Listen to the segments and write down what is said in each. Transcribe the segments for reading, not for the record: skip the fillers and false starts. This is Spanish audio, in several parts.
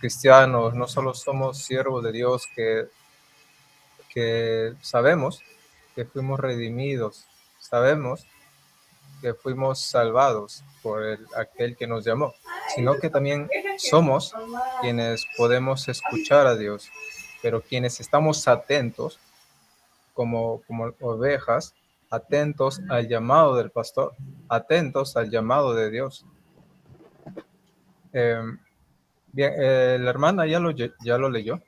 cristianos no solo somos siervos de Dios que sabemos que fuimos redimidos, sabemos que fuimos salvados por aquel que nos llamó, sino que también somos quienes podemos escuchar a Dios, pero quienes estamos atentos como ovejas, atentos al llamado del pastor, atentos al llamado de Dios. Bien, la hermana ya lo leyó,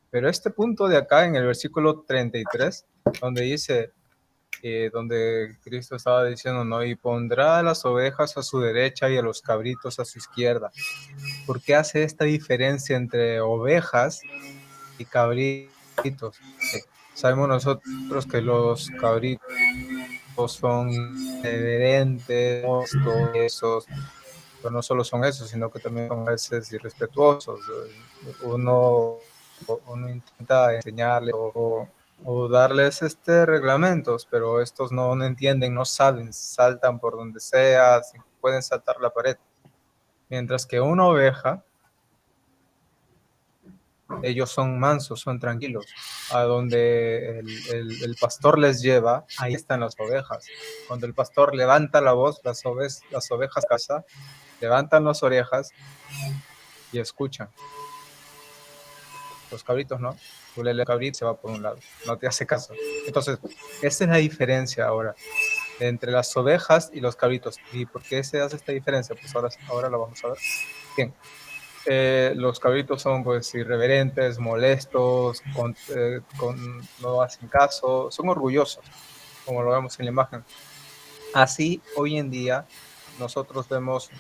pero este punto de acá en el versículo 33, donde dice, donde Cristo estaba diciendo, no, y pondrá a las ovejas a su derecha y a los cabritos a su izquierda. ¿Por qué hace esta diferencia entre ovejas y cabritos? Sabemos nosotros que los cabritos son irreverentes, esos, pero no solo son esos, sino que también son a veces irrespetuosos. Uno intenta enseñarles o darles reglamentos, pero estos no entienden, no saben, saltan por donde sea, pueden saltar la pared. Mientras que una oveja, ellos son mansos, son tranquilos. A donde el pastor les lleva, ahí están las ovejas. Cuando el pastor levanta la voz, las ovejas casa, levantan las orejas y escuchan. Los cabritos no. Tú le lees cabrito, se va por un lado, no te hace caso. Entonces, esta es la diferencia ahora entre las ovejas y los cabritos. ¿Y por qué se hace esta diferencia? Pues ahora lo vamos a ver. Bien. Los cabritos son pues irreverentes, molestos, no hacen caso, son orgullosos, como lo vemos en la imagen. Así, hoy en día, nosotros vemos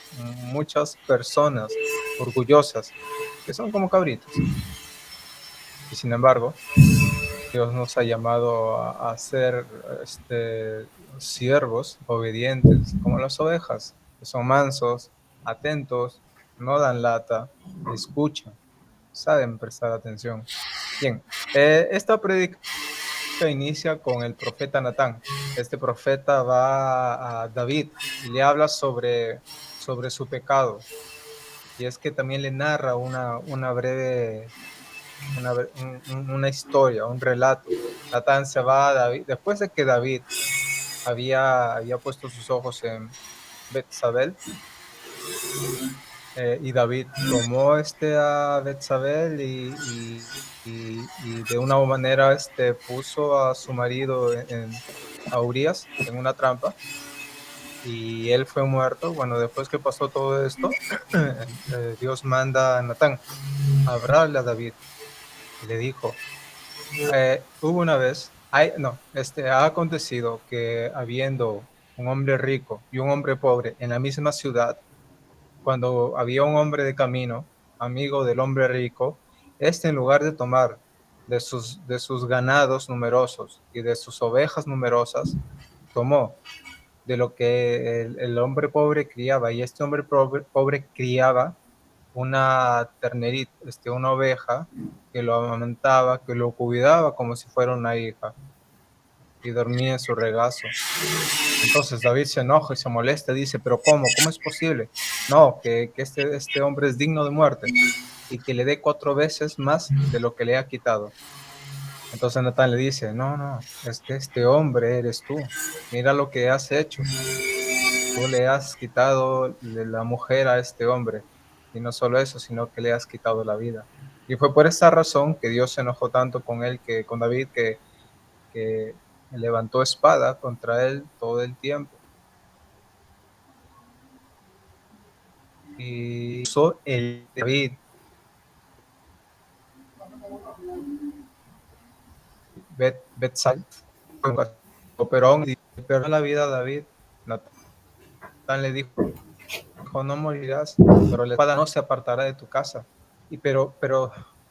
muchas personas orgullosas que son como cabritos. Y sin embargo, Dios nos ha llamado a ser siervos obedientes, como las ovejas, que son mansos, atentos, no dan lata, escuchan, saben prestar atención. Bien, esta predica inicia con el profeta Natán. Este profeta va a David y le habla sobre su pecado. Y es que también le narra una breve una historia, un relato. Natán se va a David, después de que David había puesto sus ojos en Betsabé, y David tomó a Betsabé y de una manera puso a su marido a Urias en una trampa y él fue muerto. Bueno, después que pasó todo esto, Dios manda a Natán a hablarle a David y le dijo, hubo una vez, ha acontecido que habiendo un hombre rico y un hombre pobre en la misma ciudad, cuando había un hombre de camino, amigo del hombre rico, en lugar de tomar de sus ganados numerosos y de sus ovejas numerosas, tomó de lo que el hombre pobre criaba, y este hombre pobre criaba una ternerita, una oveja que lo amamantaba, que lo cuidaba como si fuera una hija y dormía en su regazo. Entonces David se enoja y se molesta, dice, pero ¿cómo es posible? No, que este hombre es digno de muerte y que le dé 4 veces más de lo que le ha quitado. Entonces Natán le dice, no, es que este hombre eres tú, mira lo que has hecho. Tú le has quitado la mujer a este hombre, y no solo eso, sino que le has quitado la vida. Y fue por esa razón que Dios se enojó tanto con él, con David, que levantó espada contra él todo el tiempo. Y usó el David, Betsal, pero perdió la vida a David. Natán le dijo, no morirás, pero la espada no se apartará de tu casa. Pero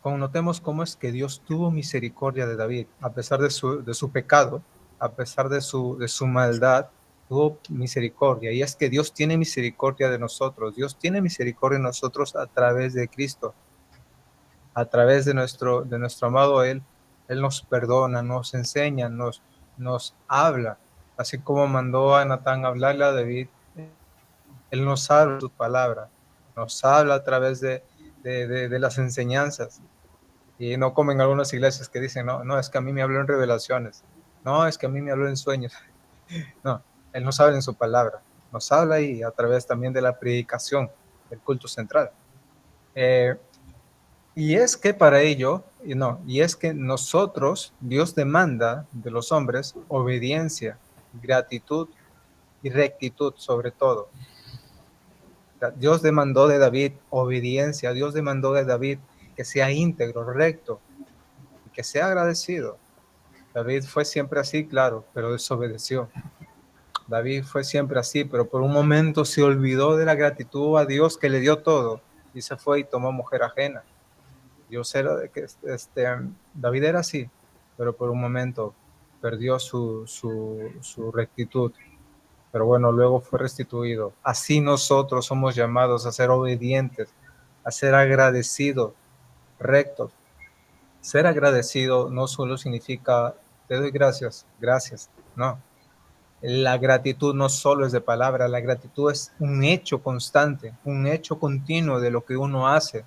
notemos cómo es que Dios tuvo misericordia de David, a pesar de su pecado, a pesar de su maldad, tuvo misericordia. Y es que Dios tiene misericordia de nosotros. Dios tiene misericordia de nosotros a través de Cristo, a través de nuestro amado Él. Él nos perdona, nos enseña, nos habla, así como mandó a Natán hablarle a David. Él nos habla su palabra, nos habla a través de de las enseñanzas. Y no como en algunas iglesias que dicen, no, no, es que a mí me habló en revelaciones. No, es que a mí me habló en sueños. No, Él nos habla en su palabra. Nos habla y a través también de la predicación, del culto central. Eh, y es que para ello, y es que nosotros, Dios demanda de los hombres obediencia, gratitud y rectitud sobre todo. Dios demandó de David obediencia, Dios demandó de David que sea íntegro, recto y que sea agradecido. David fue siempre así, claro, pero desobedeció. David fue siempre así, pero por un momento se olvidó de la gratitud a Dios que le dio todo y se fue y tomó mujer ajena. Dios era de que David era así, pero por un momento perdió su rectitud. Pero bueno, luego fue restituido. Así nosotros somos llamados a ser obedientes, a ser agradecidos, rectos. Ser agradecido no solo significa te doy gracias, gracias, no. La gratitud no solo es de palabra, la gratitud es un hecho constante, un hecho continuo de lo que uno hace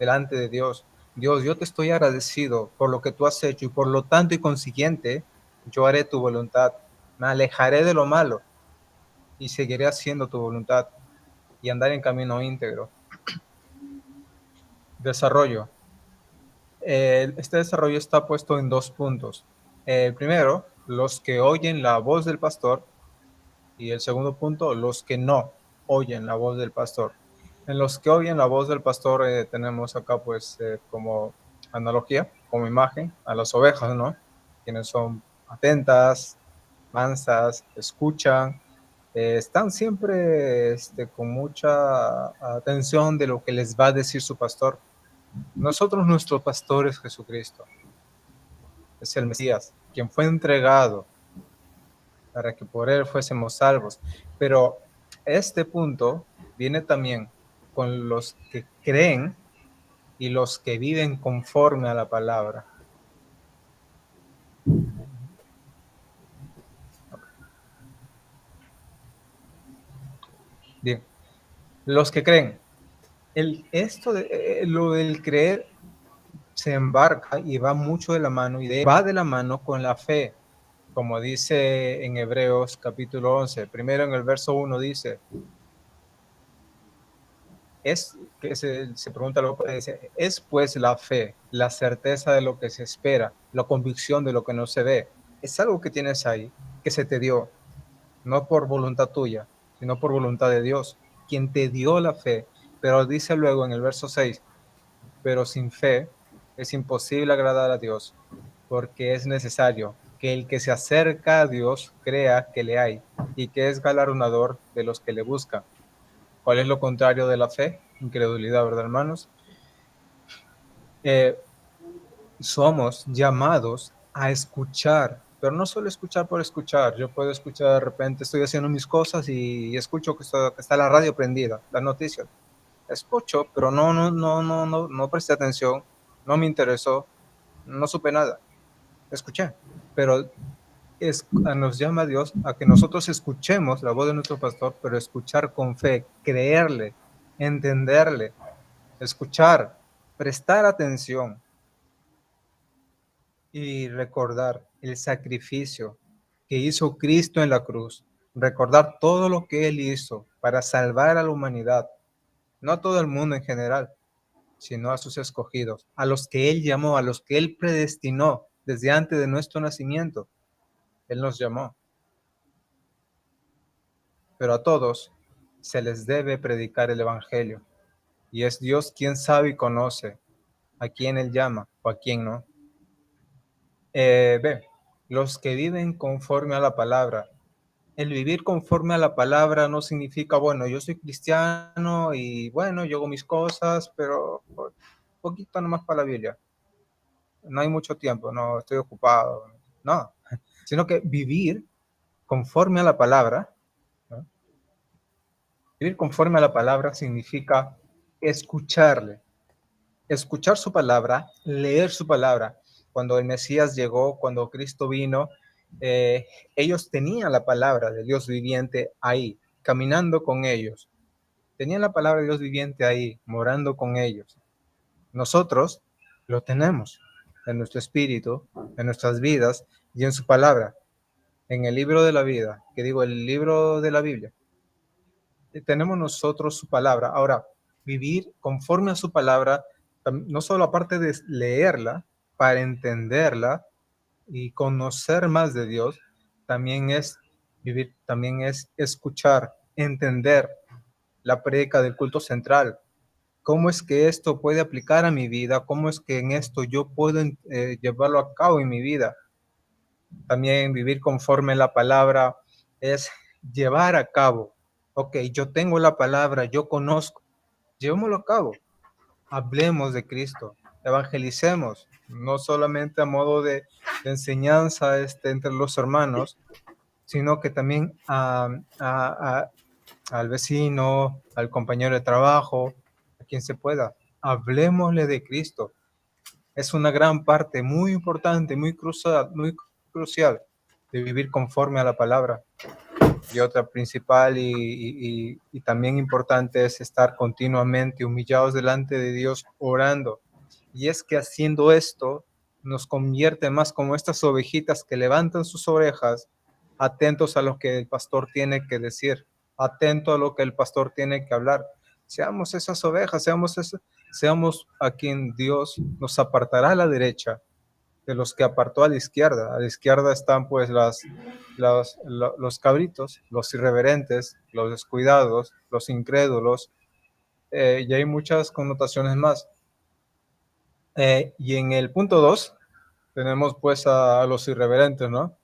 delante de Dios. Dios, yo te estoy agradecido por lo que tú has hecho y por lo tanto y consiguiente, yo haré tu voluntad. Me alejaré de lo malo y seguiré haciendo tu voluntad y andar en camino íntegro. Desarrollo. Este desarrollo está puesto en 2 puntos. Primero, los que oyen la voz del pastor, y el segundo punto, los que no oyen la voz del pastor. En los que oyen la voz del pastor tenemos acá pues como analogía, como imagen a las ovejas, ¿no? Quienes son atentas, mansas, escuchan, están siempre con mucha atención de lo que les va a decir su pastor. Nosotros, nuestro pastor es Jesucristo, es el Mesías, quien fue entregado para que por él fuésemos salvos. Pero este punto viene también con los que creen y los que viven conforme a la palabra. Bien, los que creen. Lo del creer se embarca y va mucho de la mano y va de la mano con la fe, como dice en Hebreos capítulo 11. Primero en el verso 1 dice, se pregunta lo que dice, es pues la fe, la certeza de lo que se espera, la convicción de lo que no se ve. Es algo que tienes ahí, que se te dio, no por voluntad tuya, sino por voluntad de Dios, quien te dio la fe. Pero dice luego en el verso 6, pero sin fe es imposible agradar a Dios, porque es necesario que el que se acerca a Dios crea que le hay y que es galardonador de los que le buscan. ¿Cuál es lo contrario de la fe? Incredulidad, ¿verdad, hermanos? Eh, Somos llamados a escuchar, pero no solo escuchar por escuchar. Yo puedo escuchar de repente, estoy haciendo mis cosas y escucho que está la radio prendida, las noticias. Escucho, pero no presté atención, no me interesó, no supe nada. Escuché, pero nos llama Dios a que nosotros escuchemos la voz de nuestro pastor, pero escuchar con fe, creerle, entenderle, escuchar, prestar atención y recordar el sacrificio que hizo Cristo en la cruz, recordar todo lo que Él hizo para salvar a la humanidad, no a todo el mundo en general, sino a sus escogidos, a los que Él llamó, a los que Él predestinó desde antes de nuestro nacimiento. Él nos llamó, pero a todos se les debe predicar el Evangelio, y es Dios quien sabe y conoce a quién Él llama o a quién no. Ve, los que viven conforme a la palabra. El vivir conforme a la palabra no significa, bueno, yo soy cristiano y bueno, yo hago mis cosas, pero poquito nomás para la Biblia. No hay mucho tiempo, no estoy ocupado. No, sino que vivir conforme a la palabra, ¿no? Vivir conforme a la palabra significa escucharle, escuchar su palabra, leer su palabra. Cuando el Mesías llegó, cuando Cristo vino, eh, ellos tenían la palabra de Dios viviente ahí, caminando con ellos. tenían la palabra de Dios viviente ahí, morando con ellos. Nosotros lo tenemos en nuestro espíritu, en nuestras vidas y en su palabra, en el libro de la vida, que digo, el libro de la Biblia. Tenemos nosotros su palabra. Ahora, vivir conforme a su palabra, no solo aparte de leerla, para entenderla y conocer más de Dios, también es vivir, también es escuchar, entender la prédica del culto central. ¿Cómo es que esto puede aplicar a mi vida? ¿Cómo es que en esto yo puedo llevarlo a cabo en mi vida? También vivir conforme la palabra es llevar a cabo. Ok, yo tengo la palabra, yo conozco, llevémoslo a cabo. Hablemos de Cristo, evangelicemos, no solamente a modo de enseñanza entre los hermanos, sino que también al vecino, al compañero de trabajo, a quien se pueda. Hablemosle de Cristo. Es una gran parte muy importante, muy crucial de vivir conforme a la palabra. Y otra principal y también importante es estar continuamente humillados delante de Dios orando. Y es que haciendo esto nos convierte más como estas ovejitas que levantan sus orejas, atentos a lo que el pastor tiene que decir, atento a lo que el pastor tiene que hablar. Seamos esas ovejas, seamos a quien Dios nos apartará a la derecha de los que apartó a la izquierda. A la izquierda están pues los cabritos, los irreverentes, los descuidados, los incrédulos, y hay muchas connotaciones más. Y en el punto 2 tenemos pues a los irreverentes, ¿no?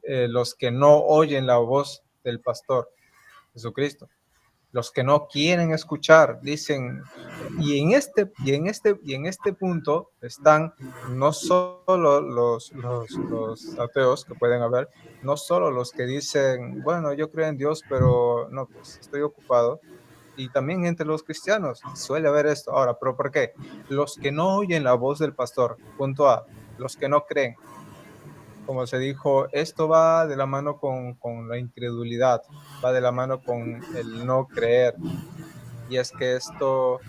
Los que no oyen la voz del pastor, Jesucristo. Los que no quieren escuchar, dicen, y en este punto están no solo los ateos que pueden haber, no solo los que dicen, bueno, yo creo en Dios, pero no, pues estoy ocupado, y también entre los cristianos suele haber esto. Ahora, ¿pero por qué? Los que no oyen la voz del pastor, punto A, los que no creen, como se dijo, esto va de la mano con la incredulidad, va de la mano con el no creer. Y es que esto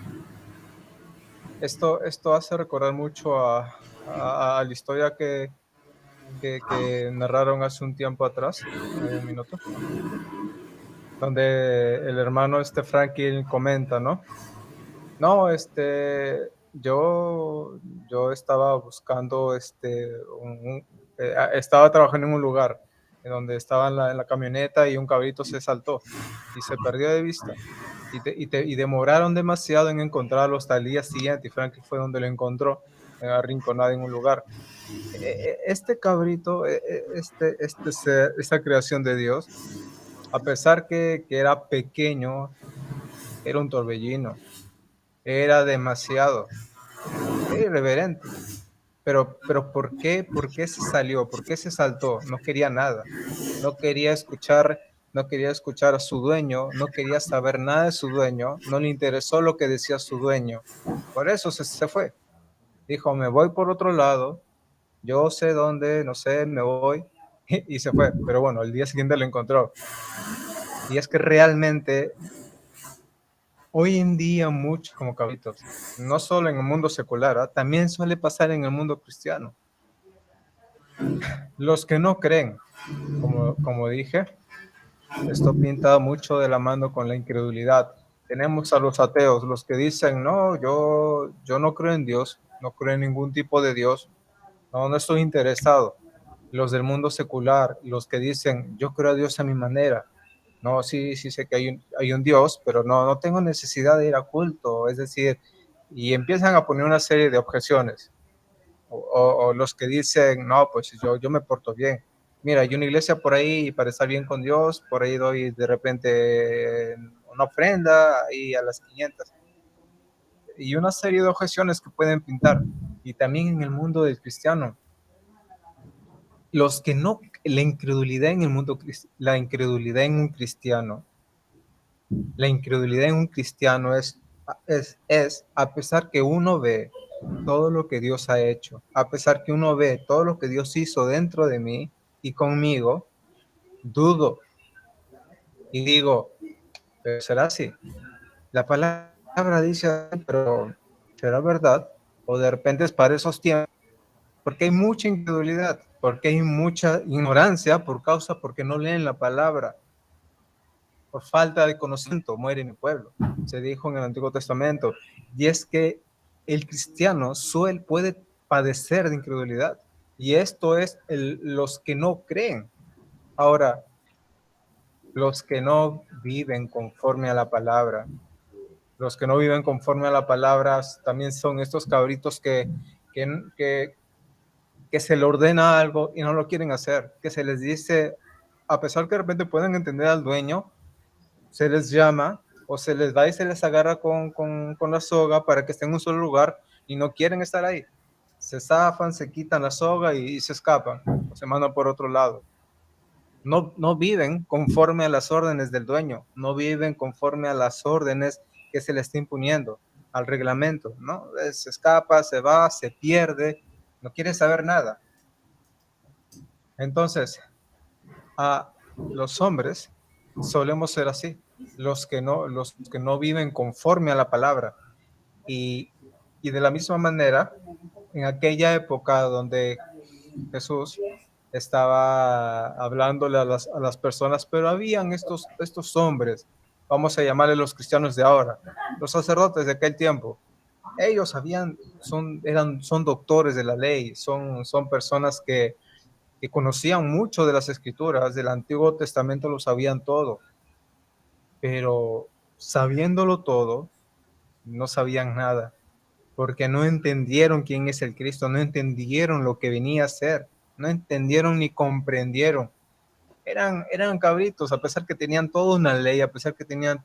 hace recordar mucho a la historia que narraron hace un tiempo atrás, hay un minuto, donde el hermano Franklin comenta, ¿no? No, yo estaba buscando, estaba trabajando en un lugar en donde estaba en la camioneta y un cabrito se saltó y se perdió de vista. Y demoraron demasiado en encontrarlo hasta el día siguiente, y Franklin fue donde lo encontró, arrinconado en un lugar. Este cabrito, esta creación de Dios, a pesar que era pequeño, era un torbellino, era demasiado, era irreverente. Pero ¿por qué? ¿Por qué se salió? ¿Por qué se saltó? No quería nada. No quería escuchar, no quería escuchar a su dueño, no quería saber nada de su dueño, no le interesó lo que decía su dueño. Por eso se fue. Dijo, me voy por otro lado, yo sé dónde, no sé, me voy, y se fue. Pero bueno, el día siguiente lo encontró. Y es que realmente hoy en día muchos como cabritos, no solo en el mundo secular, también suele pasar en el mundo cristiano. Los que no creen, como dije, esto pinta mucho de la mano con la incredulidad. Tenemos a los ateos, los que dicen, no, yo no creo en Dios, no creo en ningún tipo de Dios, no estoy interesado. Los del mundo secular, los que dicen, yo creo a Dios a mi manera. No, sí sé que hay un Dios, pero no tengo necesidad de ir a culto, es decir, y empiezan a poner una serie de objeciones. O los que dicen, no, pues yo me porto bien. Mira, hay una iglesia por ahí para estar bien con Dios, por ahí doy de repente una ofrenda ahí a las 500. Y una serie de objeciones que pueden pintar. Y también en el mundo del cristiano. Los que no, la incredulidad en el mundo, la incredulidad en un cristiano, la incredulidad en un cristiano es a pesar que uno ve todo lo que Dios ha hecho, a pesar que uno ve todo lo que Dios hizo dentro de mí y conmigo, dudo y digo, pero será así. La palabra dice, pero ¿será verdad? O de repente es para esos tiempos, porque hay mucha incredulidad, porque hay mucha ignorancia porque no leen la palabra. Por falta de conocimiento muere mi pueblo, se dijo en el Antiguo Testamento. Y es que el cristiano puede padecer de incredulidad. Y esto es los que no creen. Ahora, los que no viven conforme a la palabra, los que no viven conforme a la palabra también son estos cabritos que, que, que se le ordena algo y no lo quieren hacer, que se les dice, a pesar que de repente pueden entender al dueño, se les llama o se les va y se les agarra con la soga para que estén en un solo lugar y no quieren estar ahí. Se zafan, se quitan la soga y se escapan o se mandan por otro lado. No viven conforme a las órdenes del dueño, no viven conforme a las órdenes que se le está imponiendo, al reglamento, ¿no? Se escapa, se va, se pierde, no quiere saber nada. Entonces, a los hombres solemos ser así, los que no viven conforme a la palabra. Y, y de la misma manera, en aquella época donde Jesús estaba hablándole a las personas, pero habían estos hombres, vamos a llamarle los cristianos de ahora, los sacerdotes de aquel tiempo. Ellos son doctores de la ley, son personas que conocían mucho de las escrituras, del Antiguo Testamento lo sabían todo, pero sabiéndolo todo, no sabían nada, porque no entendieron quién es el Cristo, no entendieron lo que venía a ser, no entendieron ni comprendieron. Eran cabritos, a pesar que tenían toda una ley, a pesar que tenían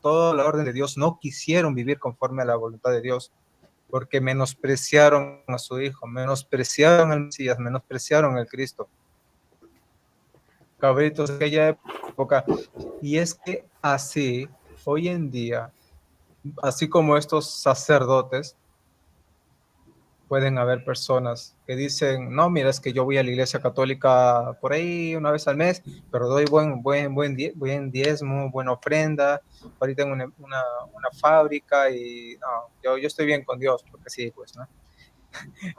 toda la orden de Dios, no quisieron vivir conforme a la voluntad de Dios, porque menospreciaron a su Hijo, menospreciaron al Mesías, menospreciaron al Cristo. Cabritos de aquella época. Y es que así, hoy en día, así como estos sacerdotes, pueden haber personas que dicen, no, mira, es que yo voy a la iglesia católica por ahí una vez al mes, pero doy buen diezmo, buena ofrenda, ahorita tengo una fábrica y no, yo estoy bien con Dios, porque sí, pues, ¿no?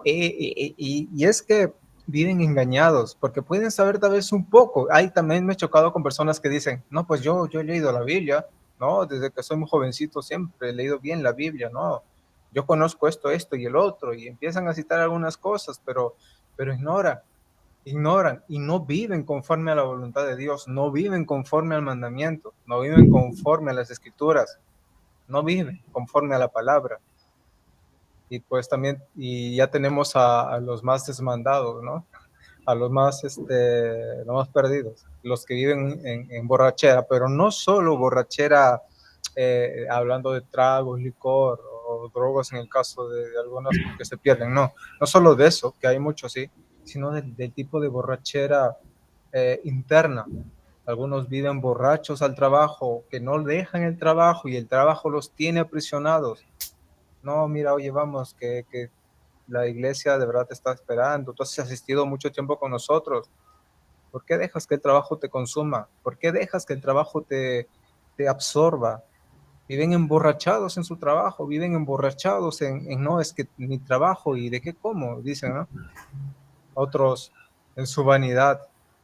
Y es que viven engañados, porque pueden saber tal vez un poco. Ahí también me he chocado con personas que dicen, no, pues yo he leído la Biblia, ¿no? Desde que soy muy jovencito siempre he leído bien la Biblia, ¿no? Yo conozco esto y el otro, y empiezan a citar algunas cosas, pero ignoran y no viven conforme a la voluntad de Dios, no viven conforme al mandamiento, no viven conforme a las escrituras, no viven conforme a la palabra. Y pues también, y ya tenemos a los más desmandados, ¿no? A los más perdidos, los que viven en borrachera, pero no solo borrachera, hablando de tragos, licor o drogas en el caso de algunos que se pierden, no solo de eso, que hay muchos, sí, sino del tipo de borrachera interna. Algunos viven borrachos al trabajo, que no dejan el trabajo y el trabajo los tiene aprisionados. No, mira, oye, vamos, que la iglesia de verdad te está esperando, tú has asistido mucho tiempo con nosotros, ¿por qué dejas que el trabajo te consuma? ¿Por qué dejas que el trabajo te absorba? Viven emborrachados en su trabajo, viven emborrachados no, es que mi trabajo y de qué como, dicen, ¿no? Otros en su vanidad,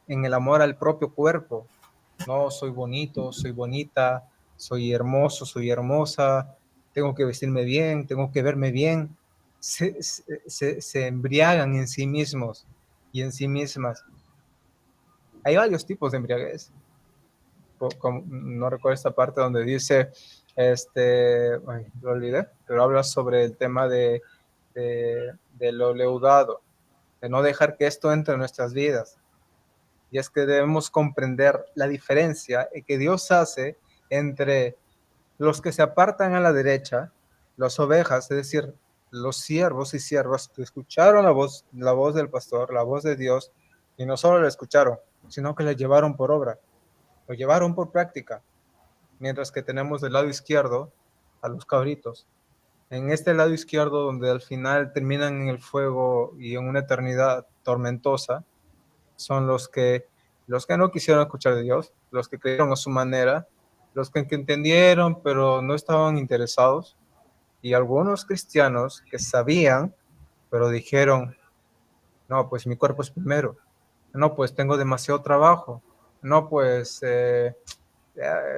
en el amor al propio cuerpo. No, soy bonito, soy bonita, soy hermoso, soy hermosa, tengo que vestirme bien, tengo que verme bien. Se embriagan en sí mismos y en sí mismas. Hay varios tipos de embriaguez. No recuerdo esta parte donde dice, lo olvidé, pero habla sobre el tema de lo leudado, de no dejar que esto entre en nuestras vidas. Y es que debemos comprender la diferencia que Dios hace entre los que se apartan a la derecha, las ovejas, es decir, los siervos y siervas que escucharon la voz del pastor, la voz de Dios, y no solo la escucharon, sino que la llevaron por obra, lo llevaron por práctica, mientras que tenemos del lado izquierdo a los cabritos. En este lado izquierdo, donde al final terminan en el fuego y en una eternidad tormentosa, son los que no quisieron escuchar de Dios, los que creyeron a su manera, los que entendieron, pero no estaban interesados, y algunos cristianos que sabían, pero dijeron, no, pues mi cuerpo es primero, no, pues tengo demasiado trabajo, no, pues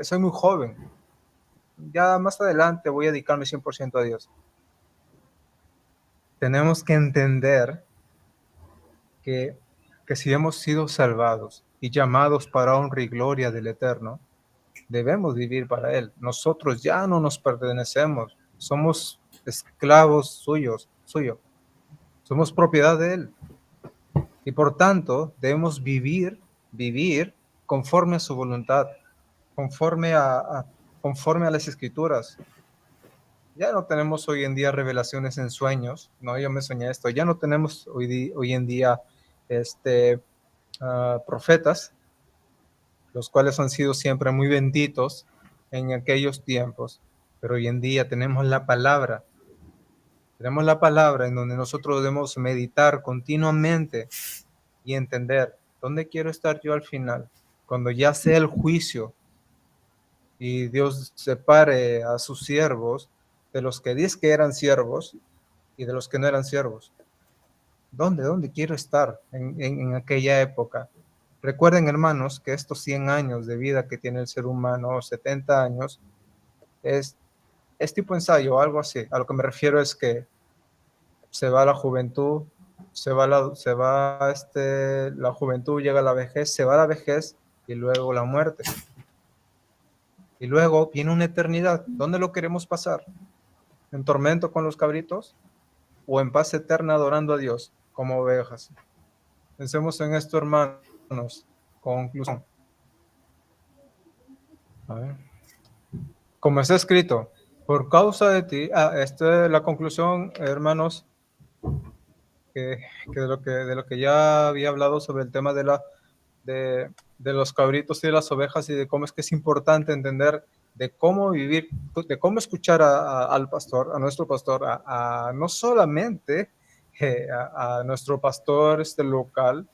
soy muy joven, ya más adelante voy a dedicarme 100% a Dios. Tenemos que entender que, que si hemos sido salvados y llamados para honra y gloria del Eterno, debemos vivir para Él. Nosotros ya no nos pertenecemos, somos esclavos suyos, somos propiedad de Él. Y por tanto, debemos vivir conforme a su voluntad, conforme conforme a las Escrituras. Ya no tenemos hoy en día revelaciones en sueños, no, yo me soñé esto, ya no tenemos hoy en día profetas, los cuales han sido siempre muy benditos en aquellos tiempos, pero hoy en día tenemos la palabra en donde nosotros debemos meditar continuamente y entender dónde quiero estar yo al final, cuando ya sea el juicio y Dios separe a sus siervos de los que dice que eran siervos y de los que no eran siervos. ¿Dónde quiero estar en aquella época? Recuerden, hermanos, que estos 100 años de vida que tiene el ser humano, 70 años, es, es tipo ensayo, algo así. A lo que me refiero es que se va la juventud, la juventud, llega la vejez, se va la vejez y luego la muerte. Y luego viene una eternidad. ¿Dónde lo queremos pasar? ¿En tormento con los cabritos? ¿O en paz eterna adorando a Dios como ovejas? Pensemos en esto, hermanos. Conclusión. A ver. Como está escrito, por causa de ti, esta es la conclusión, hermanos, que de lo que ya había hablado sobre el tema de los cabritos y de las ovejas, y de cómo es que es importante entender de cómo vivir, de cómo escuchar al pastor, a nuestro pastor, no solamente a nuestro pastor local,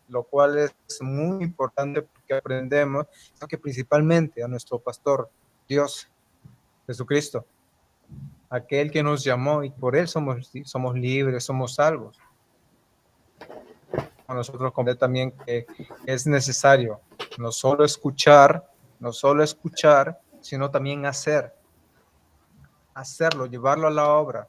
lo cual es muy importante porque aprendemos, sino que principalmente a nuestro pastor, Dios, Jesucristo, aquel que nos llamó y por él somos libres, somos salvos. Nosotros comprendemos también que es necesario no solo escuchar, sino también hacerlo, llevarlo a la obra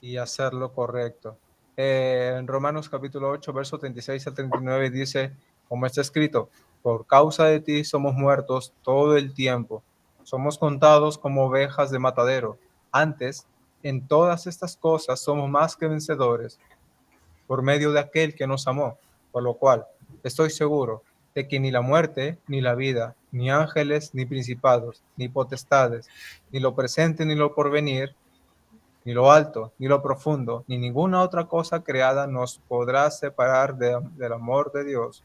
y hacerlo correcto. En Romanos capítulo 8, verso 36 al 39 dice, como está escrito, por causa de ti somos muertos todo el tiempo, somos contados como ovejas de matadero. Antes, en todas estas cosas somos más que vencedores por medio de aquel que nos amó, por lo cual estoy seguro de que ni la muerte, ni la vida, ni ángeles, ni principados, ni potestades, ni lo presente, ni lo porvenir, ni lo alto, ni lo profundo, ni ninguna otra cosa creada nos podrá separar del amor de Dios,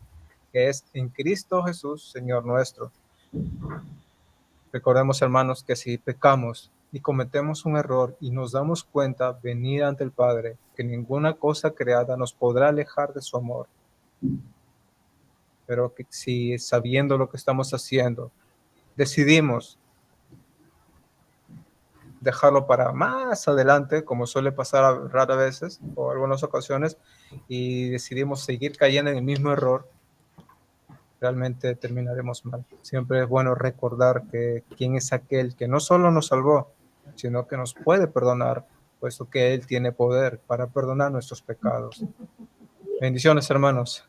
que es en Cristo Jesús, Señor nuestro. Recordemos, hermanos, que si pecamos y cometemos un error y nos damos cuenta, venir ante el Padre, que ninguna cosa creada nos podrá alejar de su amor. Pero que si sabiendo lo que estamos haciendo, decidimos dejarlo para más adelante, como suele pasar raras veces o algunas ocasiones, y decidimos seguir cayendo en el mismo error, realmente terminaremos mal. Siempre es bueno recordar que quién es aquel que no solo nos salvó, sino que nos puede perdonar, puesto que Él tiene poder para perdonar nuestros pecados. Bendiciones, hermanos.